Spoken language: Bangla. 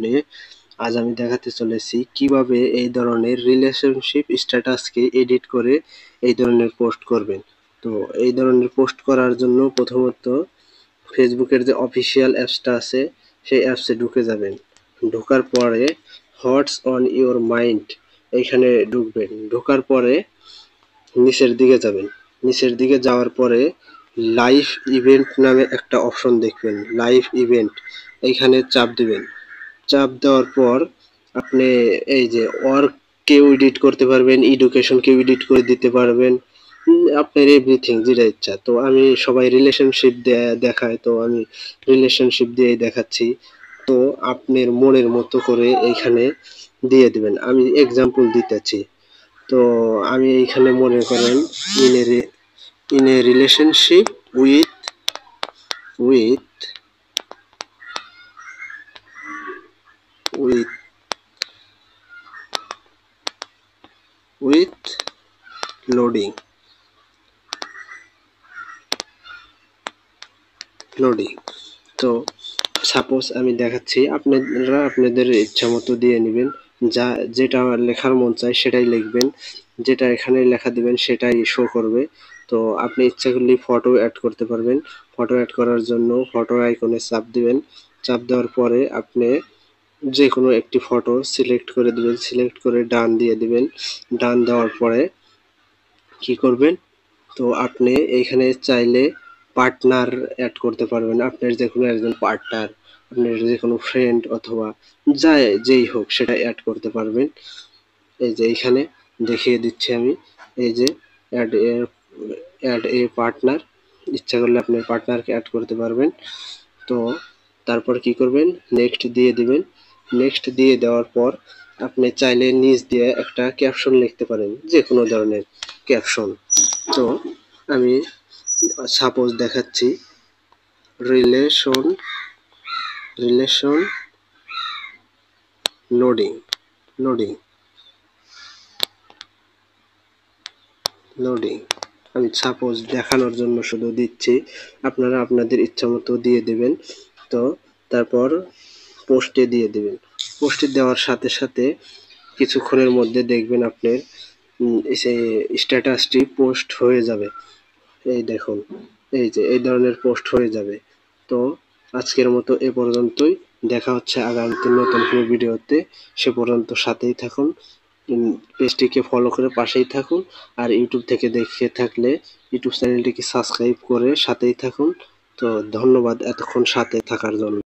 আপনি আজ আমি দেখাতে চলেছি কিভাবে এই ধরনের রিলেশনশিপ স্ট্যাটাসকে এডিট করে এই ধরনের পোস্ট করবেন। তো এই ধরনের পোস্ট করার জন্য প্রথমত ফেসবুকের যে অফিসিয়াল অ্যাপসটা আছে সেই অ্যাপসে ঢুকে যাবেন। ঢোকার পরে হোয়াটস অন ইওর মাইন্ড এইখানে ঢুকবেন। ঢোকার পরে নিচের দিকে যাবেন। নিচের দিকে যাওয়ার পরে লাইভ ইভেন্ট নামে একটা অপশন দেখবেন, লাইভ ইভেন্ট, এইখানে চাপ দিবেন। চাপ দেওয়ার পর আপনি এই যে ওয়ার্ক কেউ এডিট করতে পারবেন, এডুকেশন কেউ এডিট করে দিতে পারবেন, আপনার এভরিথিং যেটা ইচ্ছা। তো আমি সবাই রিলেশনশিপ দেখায়, তো আমি রিলেশনশিপ দিয়েই দেখাচ্ছি। তো আপনার মনের মতো করে এইখানে দিয়ে দিবেন। আমি এক্সাম্পল দিতেছি। তো আমি এইখানে মনে করেন in a relationship with with with with loading তো সাপোজ আমি দেখাচ্ছি, আপনারা আপনাদের ইচ্ছা মতো দিয়ে নেবেন। যেটা লেখার মন চায় সেটাই লিখবেন, যেটা এখানে লেখা দিবেন সেটাই শো করবে। তো আপনি ইচ্ছা করলে ফটো অ্যাড করতে পারবেন। ফটো অ্যাড করার জন্য ফটো আইকনে চাপ দিবেন। চাপ দেওয়ার পরে আপনি যে কোনো একটি ফটো সিলেক্ট করে দিবেন, সিলেক্ট করে ডান দিয়ে দিবেন। ডান দেওয়ার পরে কি করবেন, তো আপনি এইখানে চাইলে পার্টনার অ্যাড করতে পারবেন, আপনার যে কোনো একজন পার্টনার, আপনার যে কোনো ফ্রেন্ড অথবা যেই হোক সেটা অ্যাড করতে পারবেন। এই যে এইখানে দেখিয়ে দিচ্ছি আমি, এই যে অ্যাড এ পার্টনার, ইচ্ছা করলে আপনার পার্টনারকে অ্যাড করতে পারবেন। তো তারপর কি করবেন, নেক্সট দিয়ে দিবেন। নেক্সট দিয়ে দেওয়ার পর আপনি চাইলে নিচ দিয়ে একটা ক্যাপশন লিখতে পারেন, যে কোনো ধরনের ক্যাপশন। তো আমি সাপোজ দেখাচ্ছি, relation relation loading loading loading আমি সাপোজ দেখানোর জন্য শুধু দিচ্ছি, আপনারা আপনাদের ইচ্ছা মতো দিয়ে দেবেন। তো তারপর পোস্টে দিয়ে দেবেন। পোস্টে দেওয়ার সাথে সাথে কিছুক্ষণের মধ্যে দেখবেন আপনার সেই স্ট্যাটাসটি পোস্ট হয়ে যাবে। এই দেখুন, এই যে এই ধরনের পোস্ট হয়ে যাবে। তো আজকের মতো এ পর্যন্তই। দেখা হচ্ছে আগামীতে নতুন কোনো ভিডিওতে। সে পর্যন্ত সাথেই থাকুন, পেজটিকে ফলো করে পাশেই থাকুন। আর ইউটিউব থেকে দেখে থাকলে ইউটিউব চ্যানেলটিকে সাবস্ক্রাইব করে সাথেই থাকুন। তো ধন্যবাদ এতক্ষণ সাথে থাকার জন্য।